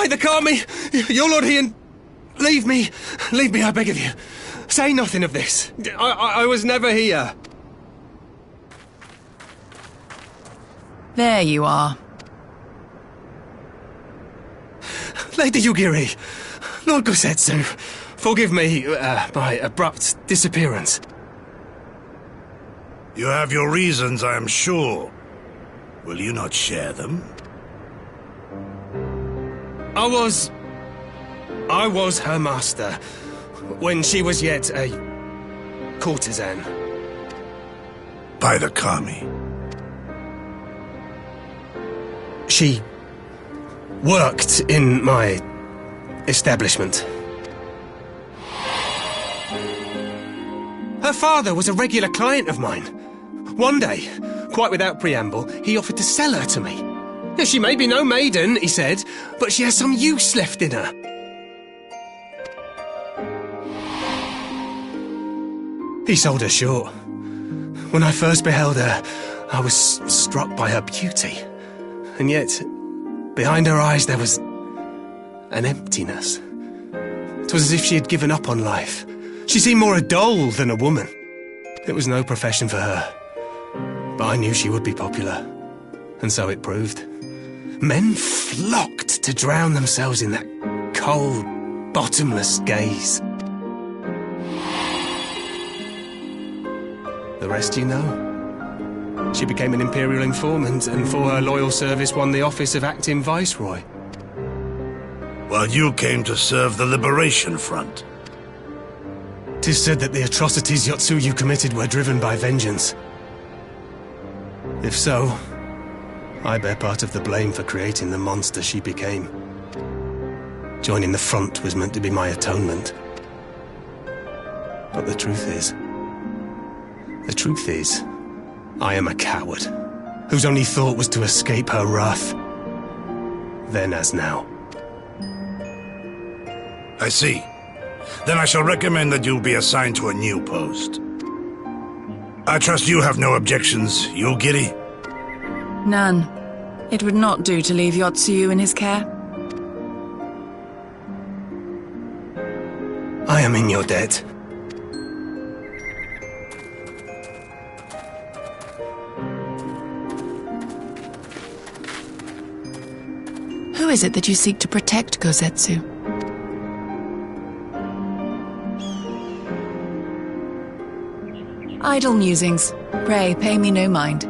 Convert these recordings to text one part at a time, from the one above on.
By the Kami! Your Lord Ian! Leave me, I beg of you. Say nothing of this. I was never here. There you are. Lady Yugiri, Lord Gosetsu, forgive me my abrupt disappearance. You have your reasons, I am sure. Will you not share them? I was her master, when she was yet a courtesan. By the Kami. She worked in my establishment. Her father was a regular client of mine. One day, quite without preamble, he offered to sell her to me. She may be no maiden, he said, but she has some use left in her. He sold her short. When I first beheld her, I was struck by her beauty. And yet, behind her eyes there was an emptiness. It was as if she had given up on life. She seemed more a doll than a woman. It was no profession for her. But I knew she would be popular. And so it proved. Men flocked to drown themselves in that cold, bottomless gaze. The rest you know. She became an imperial informant, and for her loyal service won the office of acting viceroy. While you came to serve the Liberation Front. 'Tis said that the atrocities Yotsuyu committed were driven by vengeance. If so, I bear part of the blame for creating the monster she became. Joining the front was meant to be my atonement. But the truth is, I am a coward, whose only thought was to escape her wrath, then as now. I see. Then I shall recommend that you be assigned to a new post. I trust you have no objections, you, Giddy? None. It would not do to leave Yotsuyu in his care. I am in your debt. Who is it that you seek to protect, Gosetsu? Idle musings. Pray, pay me no mind.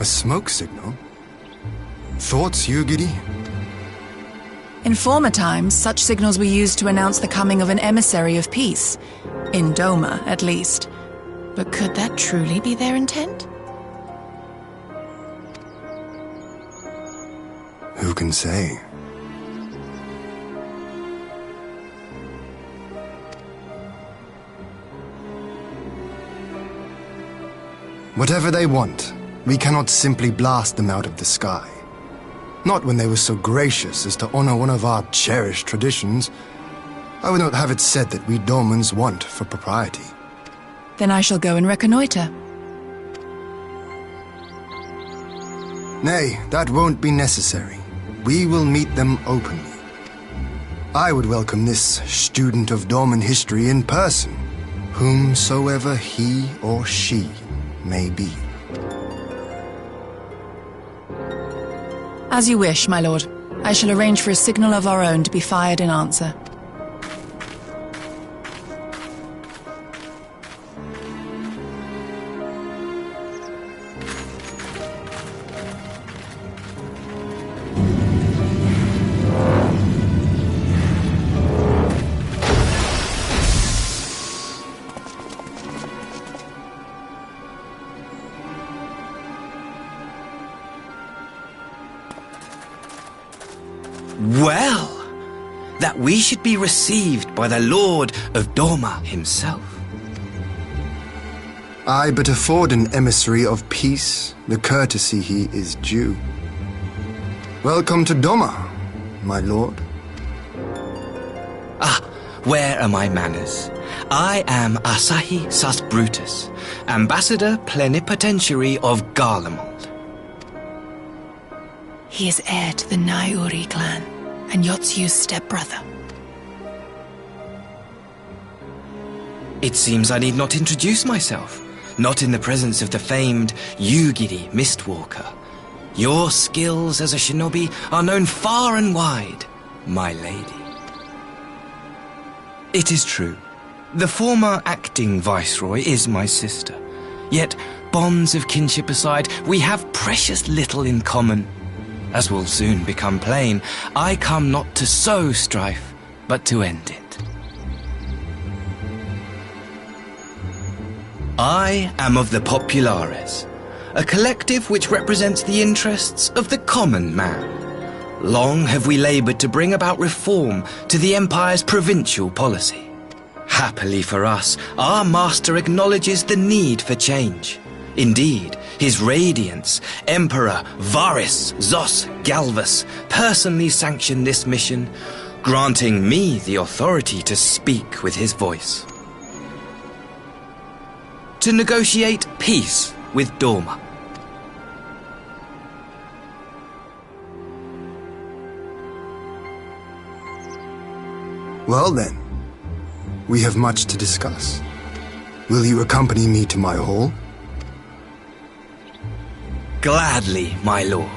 A smoke signal? Thoughts, Yugiri? In former times, such signals were used to announce the coming of an emissary of peace. In Doma, at least. But could that truly be their intent? Who can say? Whatever they want, we cannot simply blast them out of the sky. Not when they were so gracious as to honor one of our cherished traditions. I would not have it said that we Domans want for propriety. Then I shall go and reconnoiter. Nay, that won't be necessary. We will meet them openly. I would welcome this student of Doman history in person, whomsoever he or she may be. As you wish, my lord. I shall arrange for a signal of our own to be fired in answer. Well, that we should be received by the Lord of Doma himself. I but afford an emissary of peace the courtesy he is due. Welcome to Doma, my lord. Ah, where are my manners? I am Asahi Sus Brutus, ambassador plenipotentiary of Garlemald. He is heir to the Naiuri clan, and Yotsuyu's stepbrother. It seems I need not introduce myself, not in the presence of the famed Yugiri Mistwalker. Your skills as a shinobi are known far and wide, my lady. It is true, the former acting viceroy is my sister, yet bonds of kinship aside, we have precious little in common. As will soon become plain, I come not to sow strife, but to end it. I am of the Populares, a collective which represents the interests of the common man. Long have we labored to bring about reform to the Empire's provincial policy. Happily for us, our master acknowledges the need for change. Indeed, His Radiance, Emperor Varys Zos Galvus, personally sanctioned this mission, granting me the authority to speak with his voice. To negotiate peace with Doma. Well then, we have much to discuss. Will you accompany me to my hall? Gladly, my lord.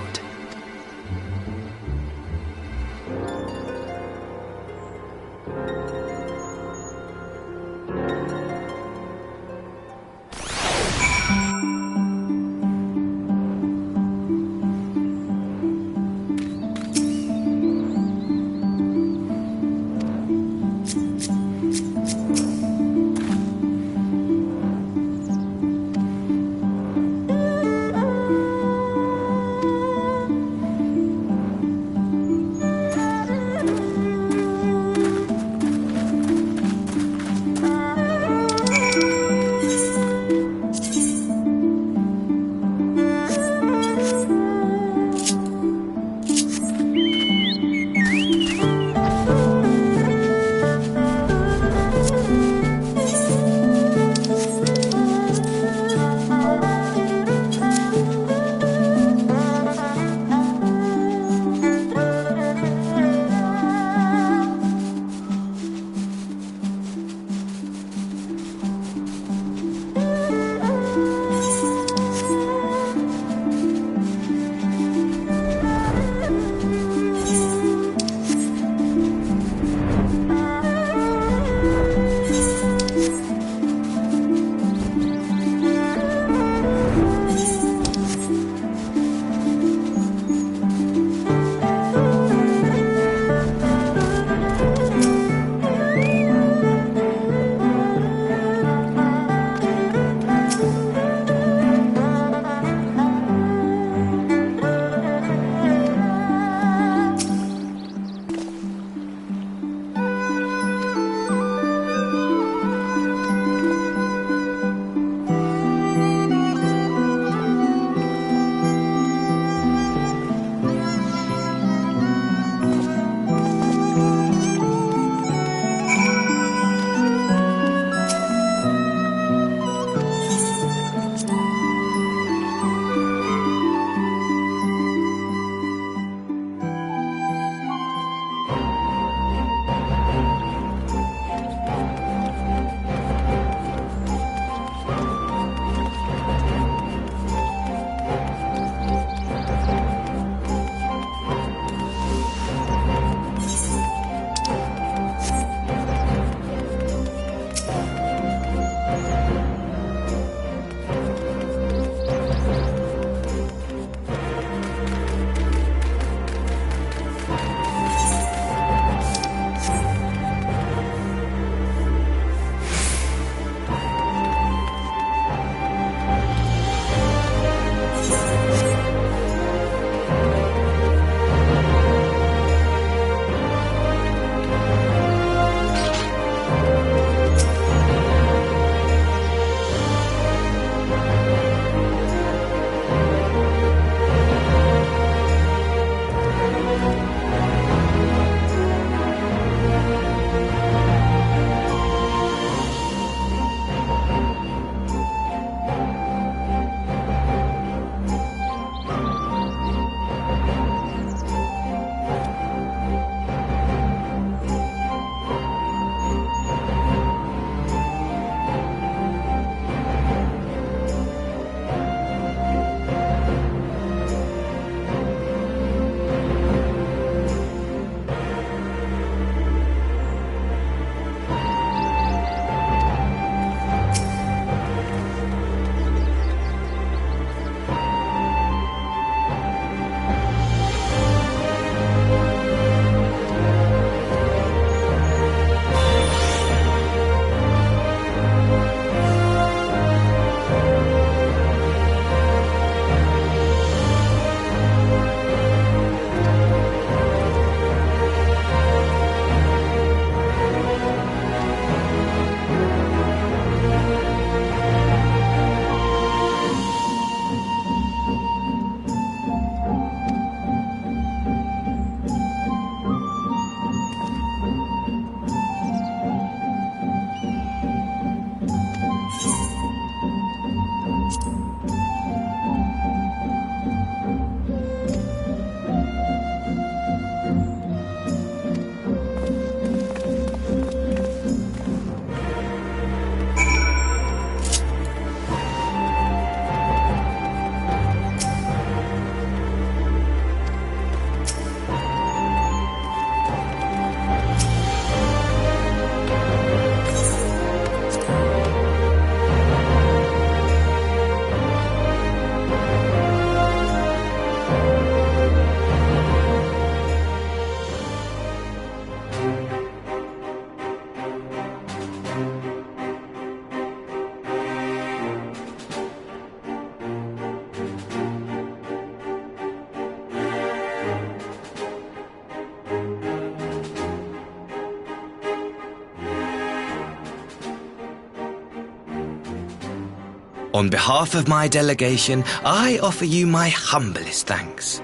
On behalf of my delegation, I offer you my humblest thanks.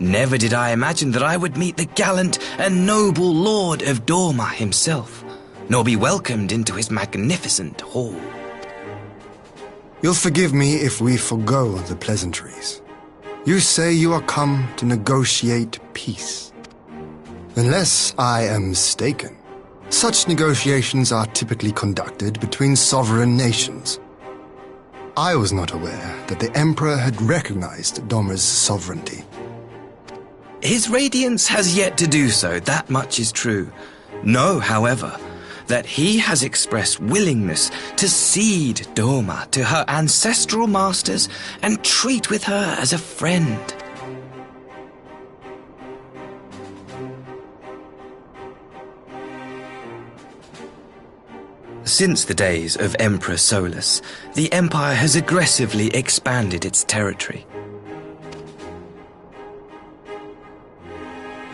Never did I imagine that I would meet the gallant and noble Lord of Dorma himself, nor be welcomed into his magnificent hall. You'll forgive me if we forgo the pleasantries. You say you are come to negotiate peace. Unless I am mistaken, such negotiations are typically conducted between sovereign nations. I was not aware that the Emperor had recognized Dorma's sovereignty. His Radiance has yet to do so, that much is true. Know, however, that he has expressed willingness to cede Dorma to her ancestral masters and treat with her as a friend. Since the days of Emperor Solus, the Empire has aggressively expanded its territory.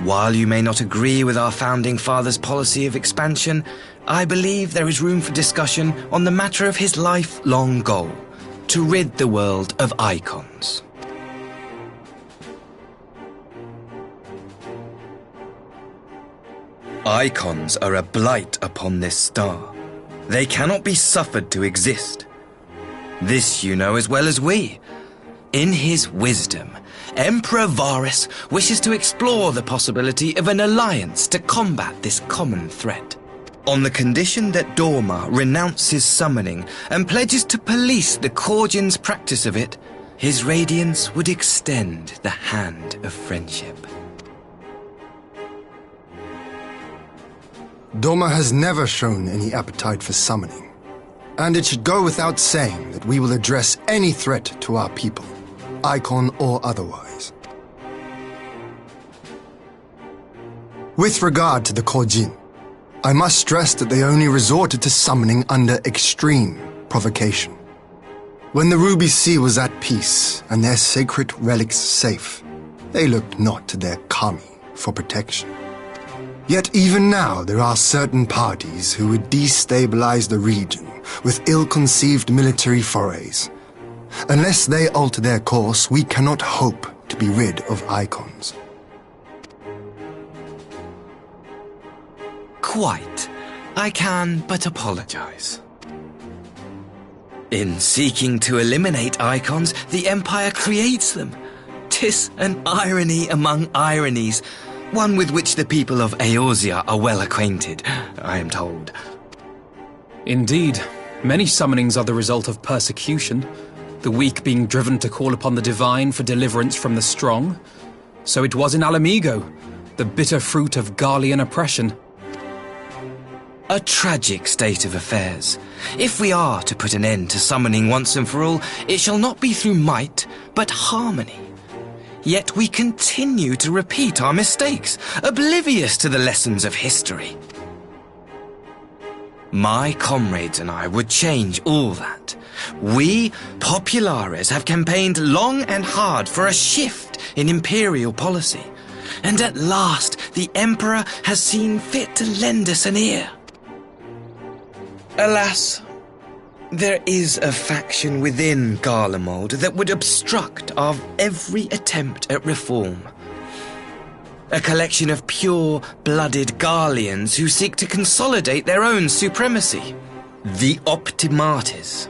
While you may not agree with our founding father's policy of expansion, I believe there is room for discussion on the matter of his lifelong goal, to rid the world of icons. Icons are a blight upon this star. They cannot be suffered to exist. This you know as well as we. In his wisdom, Emperor Varus wishes to explore the possibility of an alliance to combat this common threat. On the condition that Dorma renounces summoning and pledges to police the Korgians' practice of it, his Radiance would extend the hand of friendship. Dorma has never shown any appetite for summoning, and it should go without saying that we will address any threat to our people, icon or otherwise. With regard to the Korgin, I must stress that they only resorted to summoning under extreme provocation. When the Ruby Sea was at peace and their sacred relics safe, they looked not to their kami for protection. Yet even now there are certain parties who would destabilize the region with ill-conceived military forays. Unless they alter their course, we cannot hope to be rid of icons. Quite. I can but apologize. In seeking to eliminate icons, the Empire creates them. 'Tis an irony among ironies, one with which the people of Eorzea are well acquainted, I am told. Indeed, many summonings are the result of persecution, the weak being driven to call upon the divine for deliverance from the strong. So it was in Alamigo, the bitter fruit of Garlean oppression. A tragic state of affairs. If we are to put an end to summoning once and for all, it shall not be through might, but harmony. Yet we continue to repeat our mistakes, oblivious to the lessons of history. My comrades and I would change all that. We, Populares, have campaigned long and hard for a shift in imperial policy. And at last, the Emperor has seen fit to lend us an ear. Alas, there is a faction within Garlemald that would obstruct our every attempt at reform. A collection of pure-blooded Garleans who seek to consolidate their own supremacy. The Optimates.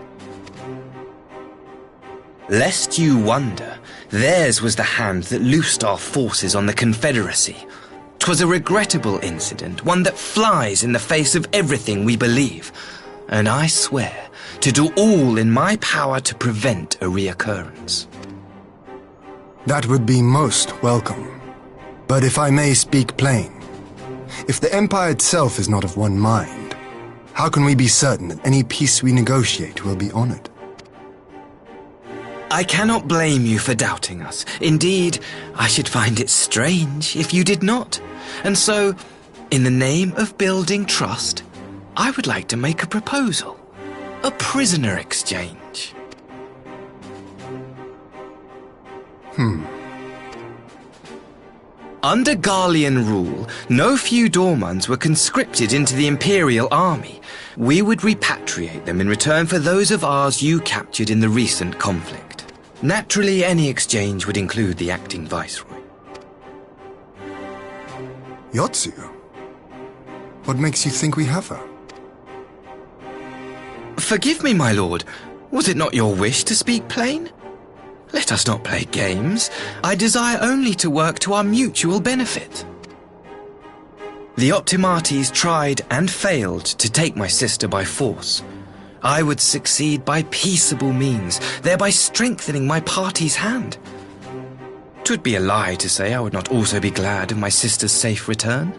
Lest you wonder, theirs was the hand that loosed our forces on the Confederacy. 'Twas a regrettable incident, one that flies in the face of everything we believe, and I swear to do all in my power to prevent a reoccurrence. That would be most welcome. But if I may speak plain, if the Empire itself is not of one mind, how can we be certain that any peace we negotiate will be honored? I cannot blame you for doubting us. Indeed, I should find it strange if you did not. And so, in the name of building trust, I would like to make a proposal. A prisoner exchange. Under Garlean rule, no few Dormans were conscripted into the Imperial army, We would repatriate them in return for those of ours you captured in the recent conflict. Naturally, any exchange would include the acting viceroy. Yotsu? What makes you think we have her? Forgive me, my lord. Was it not your wish to speak plain? Let us not play games. I desire only to work to our mutual benefit. The Optimates tried and failed to take my sister by force. I would succeed by peaceable means, thereby strengthening my party's hand. 'Twould be a lie to say I would not also be glad of my sister's safe return.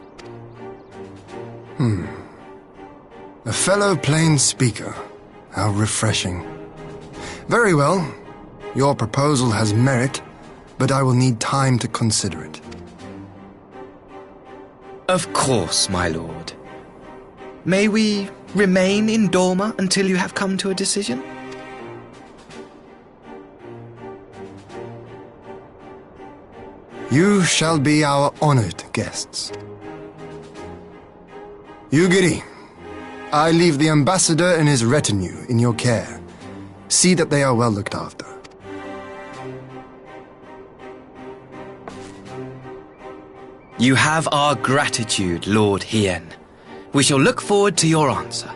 A fellow plain speaker. How refreshing. Very well. Your proposal has merit, but I will need time to consider it. Of course, my lord. May we remain in Dorma until you have come to a decision? You shall be our honored guests. Yugiri, I leave the ambassador and his retinue in your care. See that they are well looked after. You have our gratitude, Lord Hien. We shall look forward to your answer.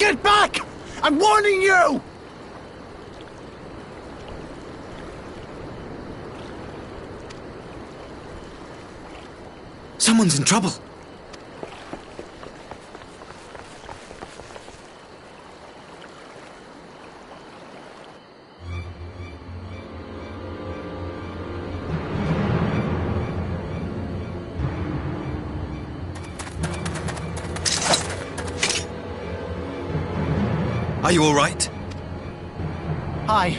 Get back! I'm warning you! Someone's in trouble. Are you all right? Hi.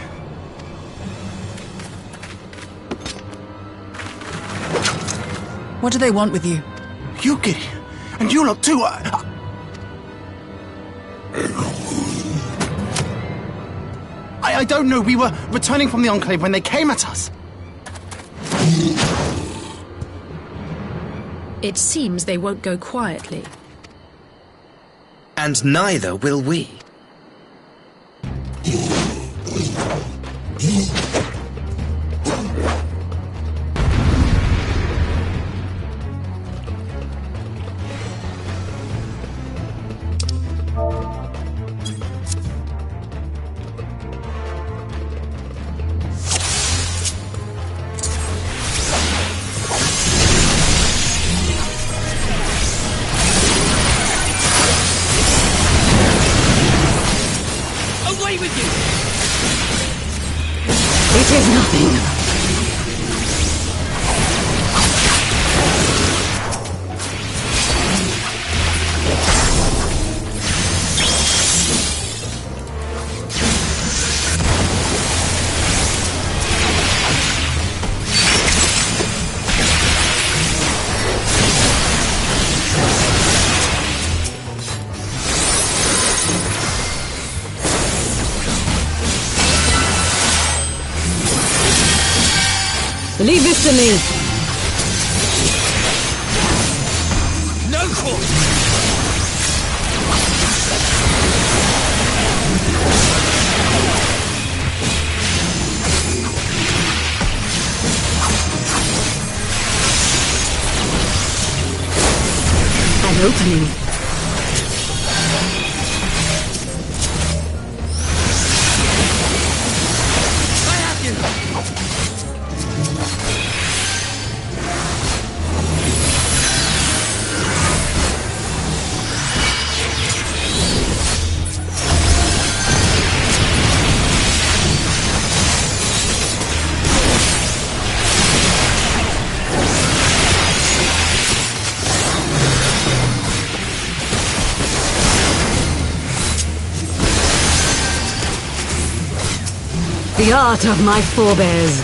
What do they want with you? Yuki, and you lot too. I don't know. We were returning from the Enclave when they came at us. It seems they won't go quietly. And neither will we. Away with you! It is nothing. Leave this to me. No course! An opening. I have you! The art of my forebears.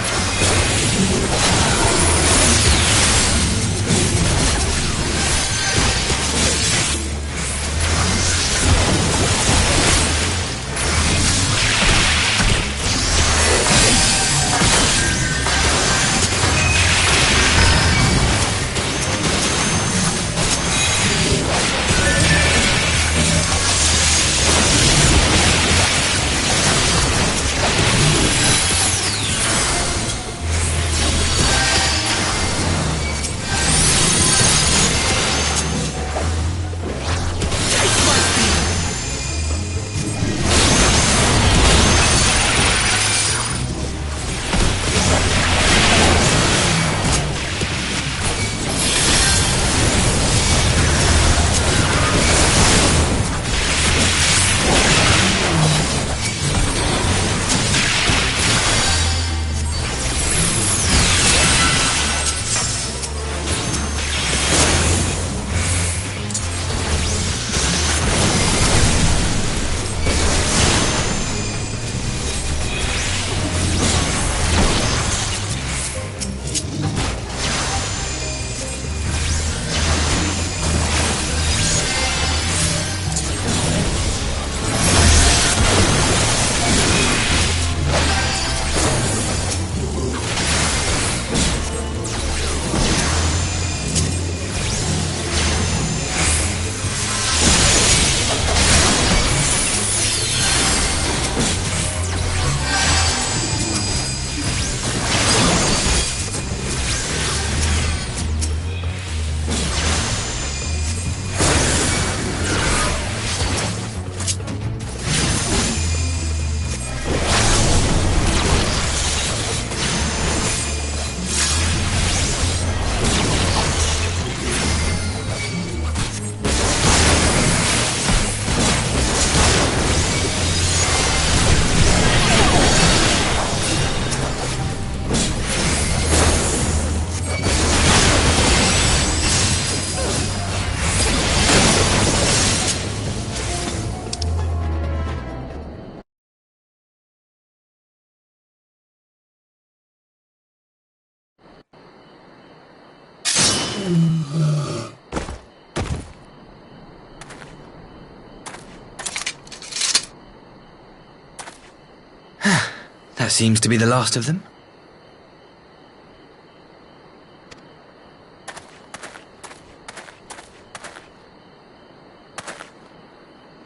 That seems to be the last of them.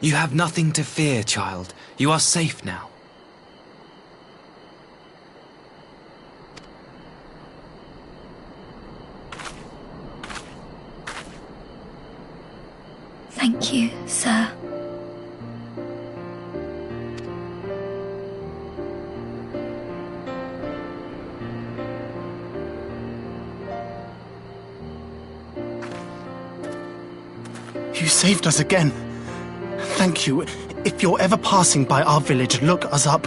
You have nothing to fear, child. You are safe now. Thank you, sir. You saved us again. Thank you. If you're ever passing by our village, look us up.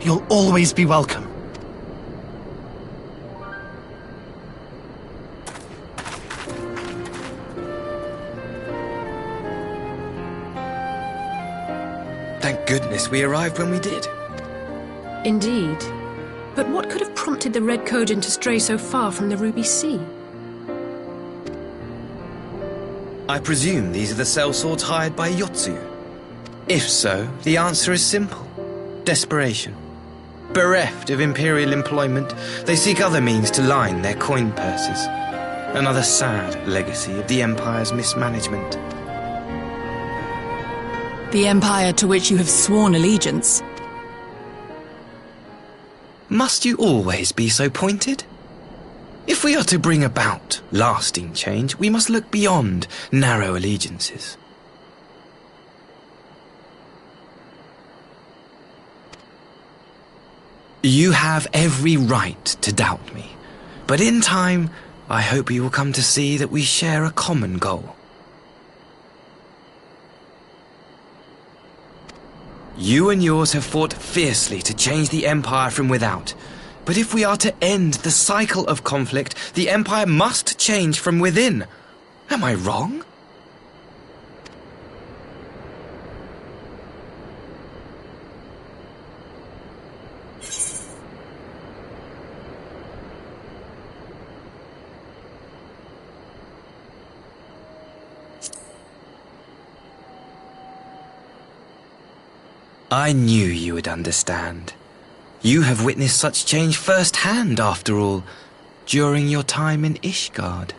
You'll always be welcome. Thank goodness we arrived when we did. Indeed. But what could have prompted the Red Kojin to stray so far from the Ruby Sea? I presume these are the sellswords hired by Yotsu. If so, the answer is simple. Desperation. Bereft of imperial employment, they seek other means to line their coin purses. Another sad legacy of the Empire's mismanagement. The Empire to which you have sworn allegiance. Must you always be so pointed? If we are to bring about lasting change, we must look beyond narrow allegiances. You have every right to doubt me, but in time, I hope you will come to see that we share a common goal. You and yours have fought fiercely to change the Empire from without. But if we are to end the cycle of conflict, the Empire must change from within. Am I wrong? I knew you would understand. You have witnessed such change firsthand, after all, during your time in Ishgard.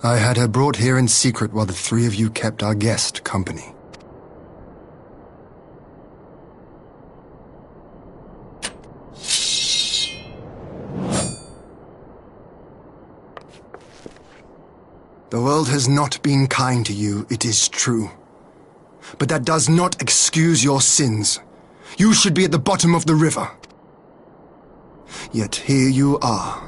I had her brought here in secret while the three of you kept our guest company. The world has not been kind to you, it is true. But that does not excuse your sins. You should be at the bottom of the river. Yet here you are,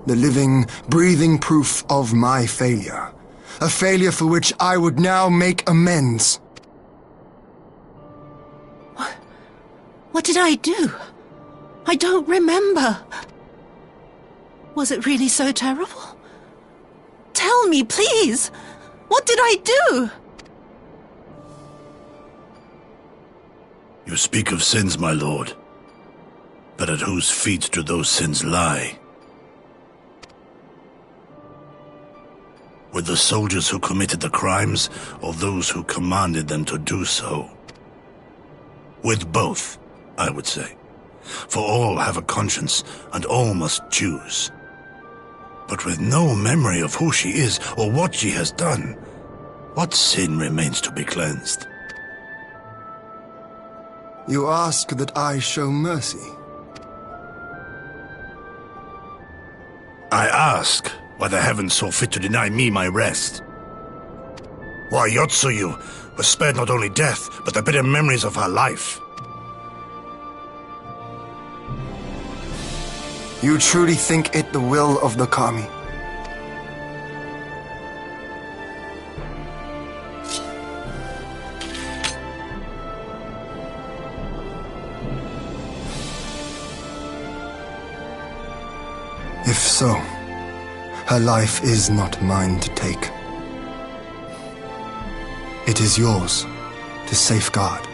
the living, breathing proof of my failure. A failure for which I would now make amends. What did I do? I don't remember. Was it really so terrible? Tell me, please! What did I do? You speak of sins, my lord. But at whose feet do those sins lie? With the soldiers who committed the crimes, or those who commanded them to do so? With both, I would say. For all have a conscience, and all must choose. But with no memory of who she is, or what she has done, what sin remains to be cleansed? You ask that I show mercy. I ask why the heavens saw fit to deny me my rest. Why Yotsuyu was spared not only death, but the bitter memories of her life. You truly think it the will of the Kami? If so, her life is not mine to take. It is yours to safeguard.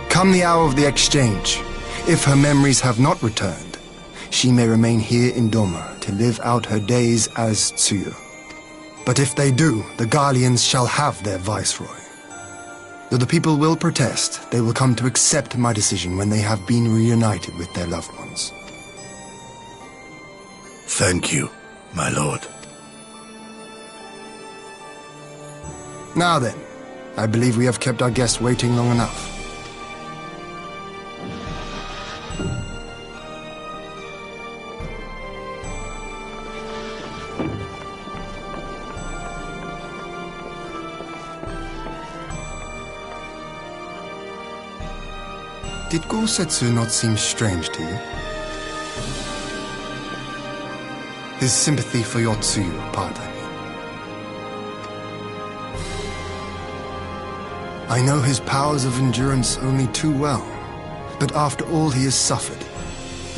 Come the hour of the exchange, if her memories have not returned, she may remain here in Doma to live out her days as Tsuyu. But if they do, the Guardians shall have their viceroy. Though the people will protest, they will come to accept my decision when they have been reunited with their loved ones. Thank you, my lord. Now then, I believe we have kept our guest waiting long enough. Did Gosetsu not seem strange to you? His sympathy for your Tsuyu part, I mean. I know his powers of endurance only too well, but after all he has suffered,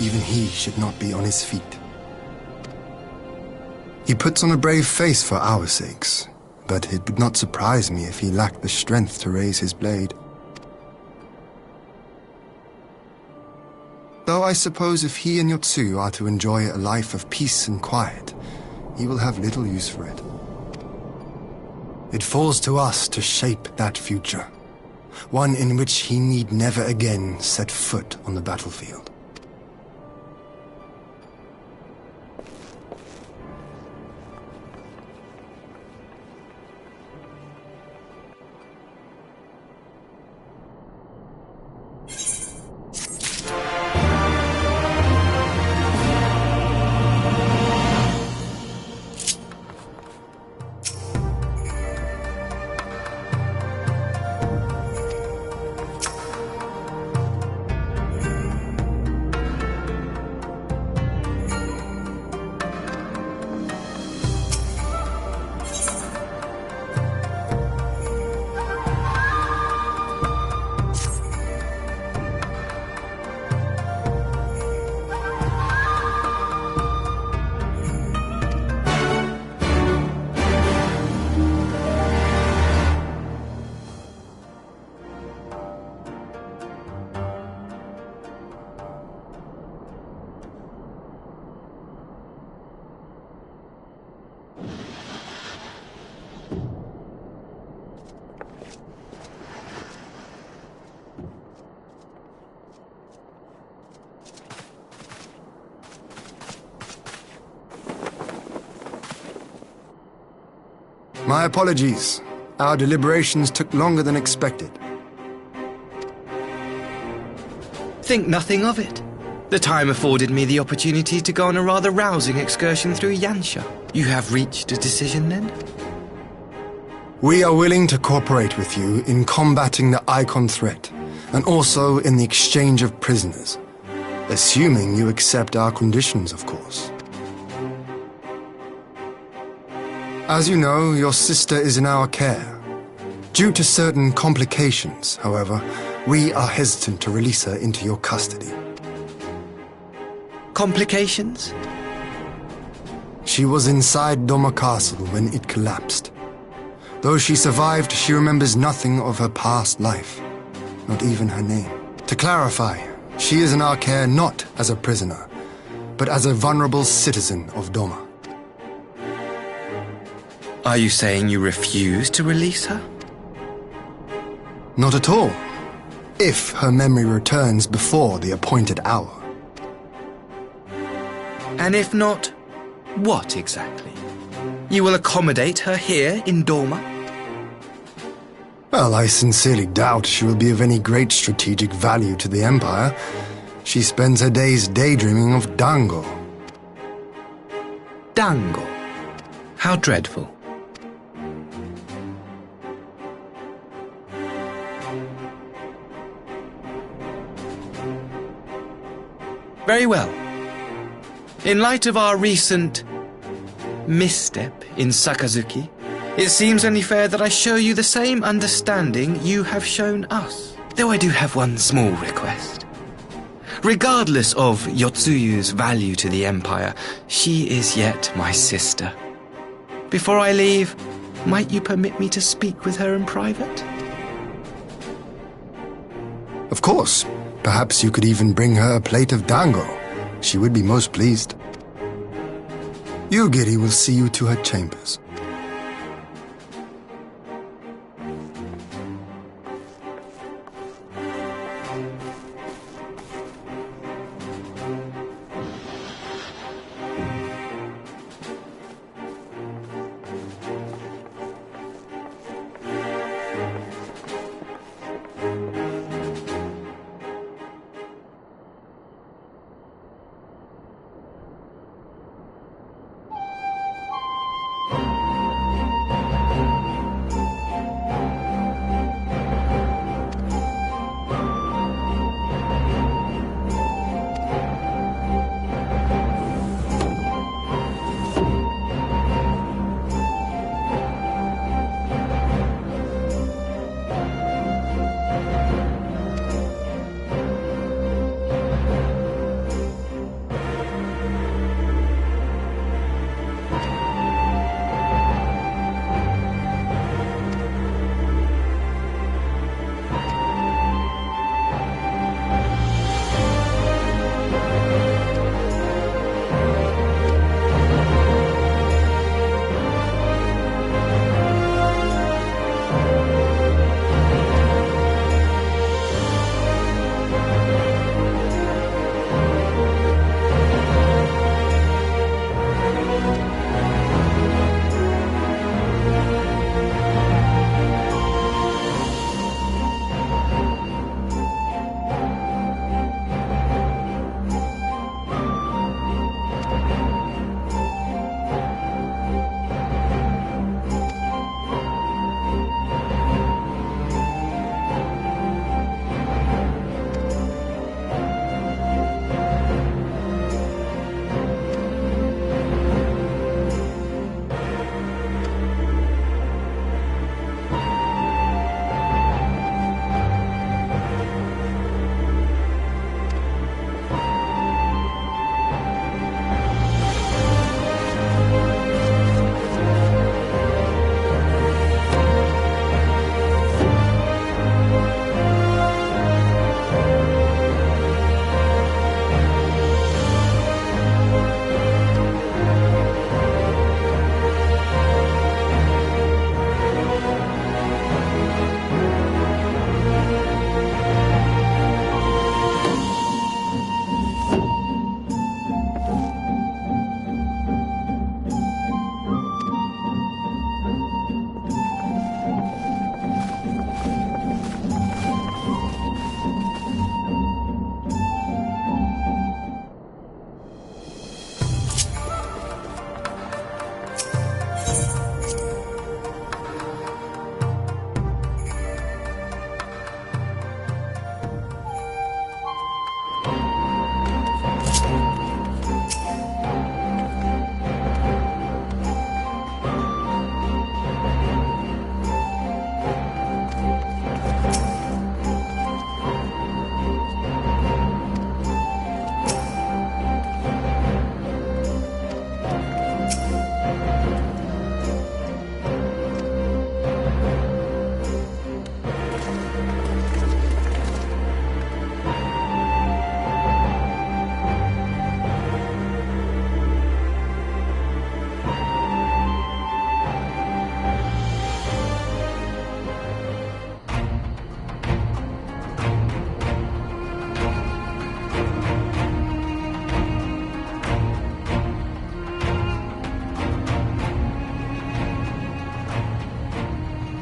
even he should not be on his feet. He puts on a brave face for our sakes, but it would not surprise me if he lacked the strength to raise his blade. Though I suppose if he and Yotsuyu are to enjoy a life of peace and quiet, he will have little use for it. It falls to us to shape that future, one in which he need never again set foot on the battlefield. My apologies. Our deliberations took longer than expected. Think nothing of it. The time afforded me the opportunity to go on a rather rousing excursion through Yansha. You have reached a decision then? We are willing to cooperate with you in combating the Icon threat, and also in the exchange of prisoners. Assuming you accept our conditions, of course. As you know, your sister is in our care. Due to certain complications, however, we are hesitant to release her into your custody. Complications? She was inside Doma Castle when it collapsed. Though she survived, she remembers nothing of her past life, not even her name. To clarify, she is in our care not as a prisoner, but as a vulnerable citizen of Doma. Are you saying you refuse to release her? Not at all. If her memory returns before the appointed hour. And if not, what exactly? You will accommodate her here in Doma? Well, I sincerely doubt she will be of any great strategic value to the Empire. She spends her days daydreaming of Dango. Dango? How dreadful. Very well. In light of our recent misstep in Sakazuki, it seems only fair that I show you the same understanding you have shown us. Though I do have one small request. Regardless of Yotsuyu's value to the Empire, she is yet my sister. Before I leave, might you permit me to speak with her in private? Of course. Perhaps you could even bring her a plate of dango. She would be most pleased. Yugiri will see you to her chambers.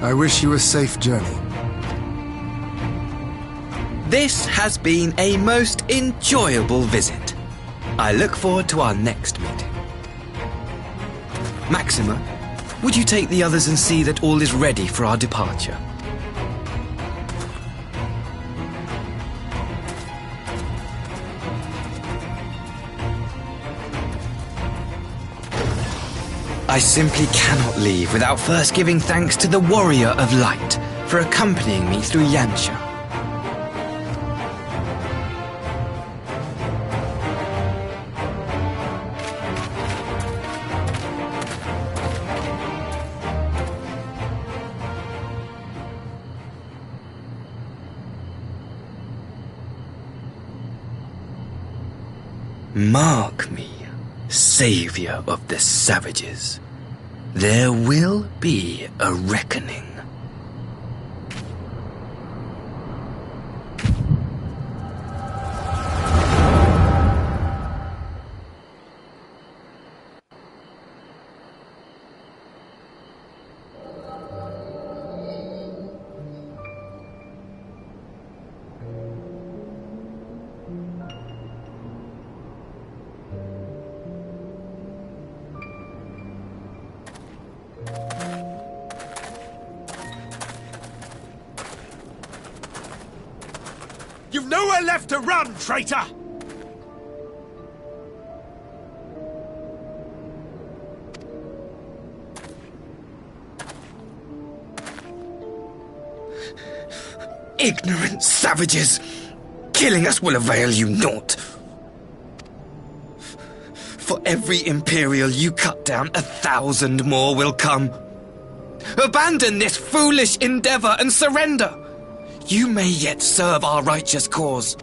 I wish you a safe journey. This has been a most enjoyable visit. I look forward to our next meeting. Maxima, would you take the others and see that all is ready for our departure? I simply cannot leave without first giving thanks to the Warrior of Light for accompanying me through Yansha. Mark me, savior of the savages. There will be a reckoning. You've nowhere left to run, traitor! Ignorant savages! Killing us will avail you naught. For every Imperial you cut down, 1,000 more will come. Abandon this foolish endeavor and surrender! You may yet serve our righteous cause.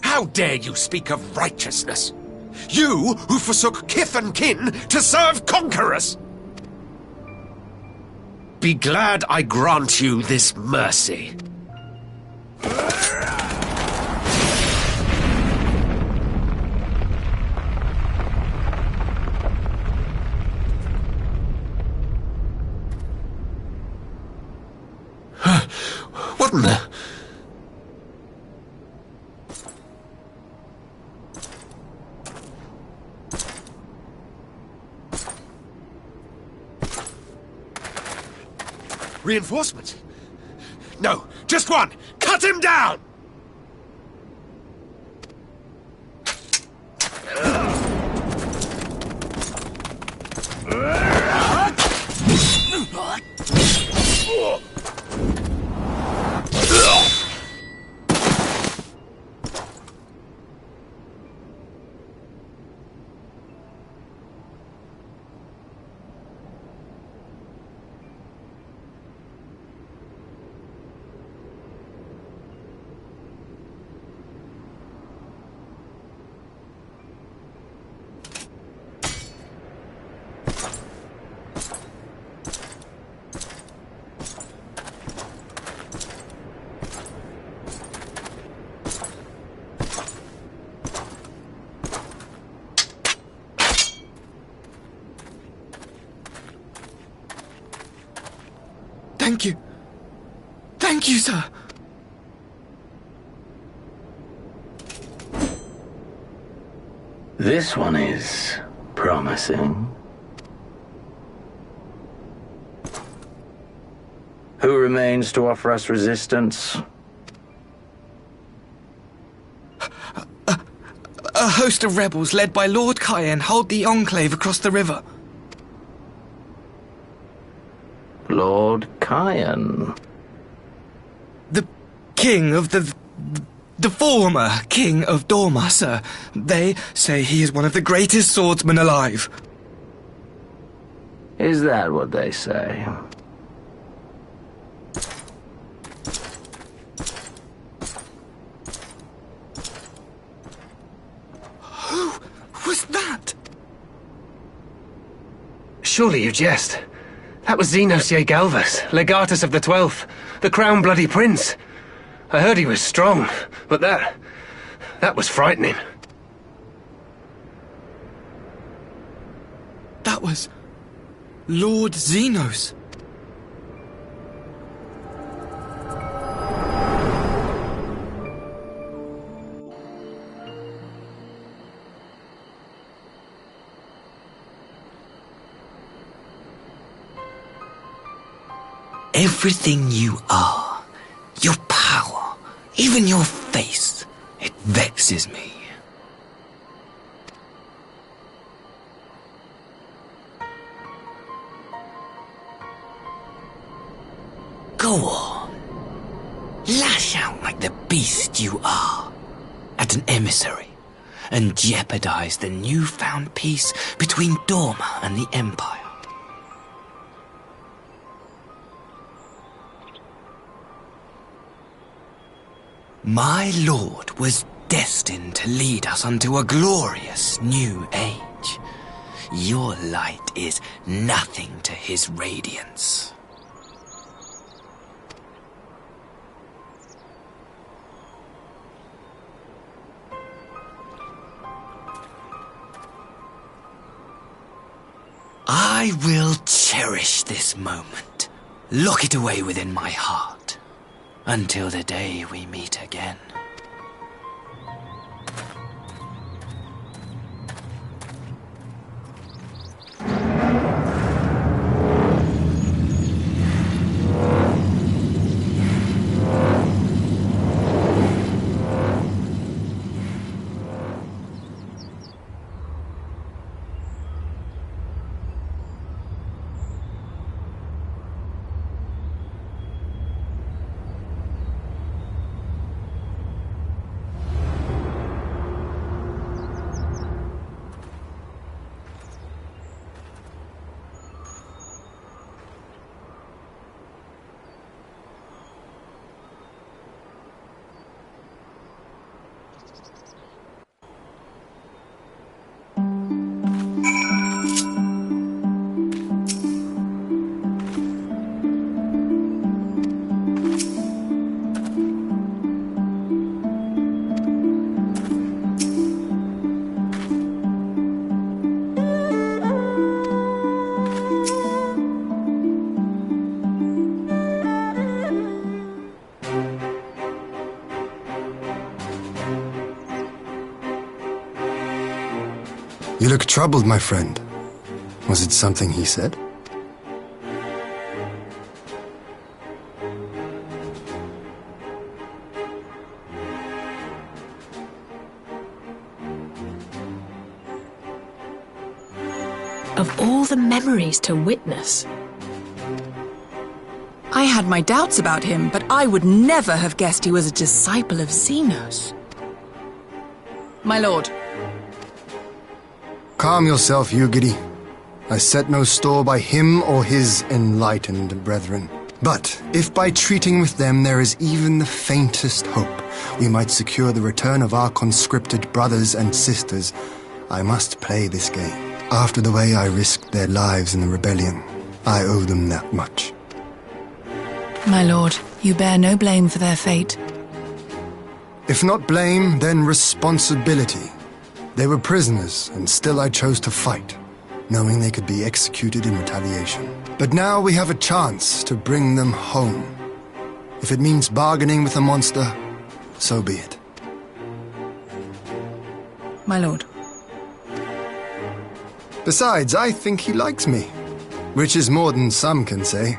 How dare you speak of righteousness? You who forsook kith and kin to serve conquerors! Be glad I grant you this mercy. What in the... Reinforcements? No, just one! Cut him down! Thank you. Thank you, sir. This one is promising. Who remains to offer us resistance? A host of rebels led by Lord Cayenne hold the Enclave across the river. Lord Cayenne? The king of the former king of Dorma, sir. They say he is one of the greatest swordsmen alive. Is that what they say? Who was that? Surely you jest. That was Xenosier Galvus, legatus of the 12th, the Crown Bloody Prince. I heard he was strong, but that was frightening. That was Lord Xenos. Everything you are, your power, even your face, it vexes me. Go on. Lash out like the beast you are at an emissary and jeopardize the newfound peace between Dorma and the Empire. My lord was destined to lead us unto a glorious new age. Your light is nothing to his radiance. I will cherish this moment, lock it away within my heart, until the day we meet again. You look troubled, my friend. Was it something he said? Of all the memories to witness. I had my doubts about him, but I would never have guessed he was a disciple of Xenos. My lord. Calm yourself, Eugidi. I set no store by him or his enlightened brethren. But if by treating with them there is even the faintest hope, we might secure the return of our conscripted brothers and sisters, I must play this game. After the way I risked their lives in the rebellion, I owe them that much. My lord, you bear no blame for their fate. If not blame, then responsibility. They were prisoners, and still I chose to fight, knowing they could be executed in retaliation. But now we have a chance to bring them home. If it means bargaining with a monster, so be it. My lord. Besides, I think he likes me, which is more than some can say.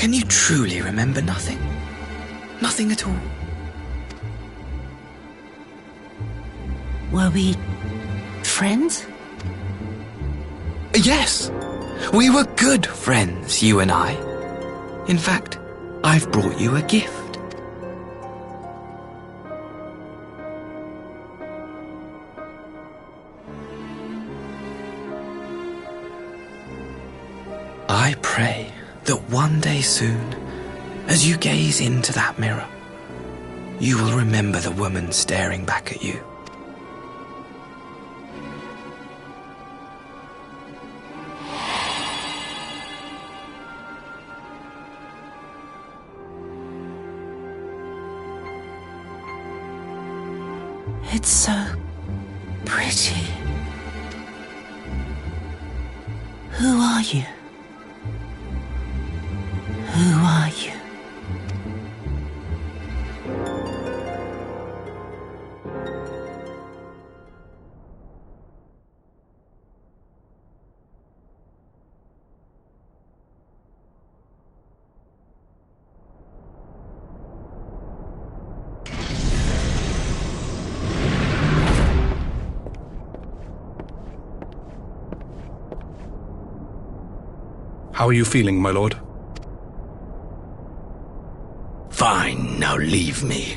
Can you truly remember nothing? Nothing at all? Were we friends? Yes, we were good friends, you and I. In fact, I've brought you a gift. I pray that one day soon, as you gaze into that mirror, you will remember the woman staring back at you. It's so pretty. Who are you? Who are you? How are you feeling, my lord? Fine, now leave me.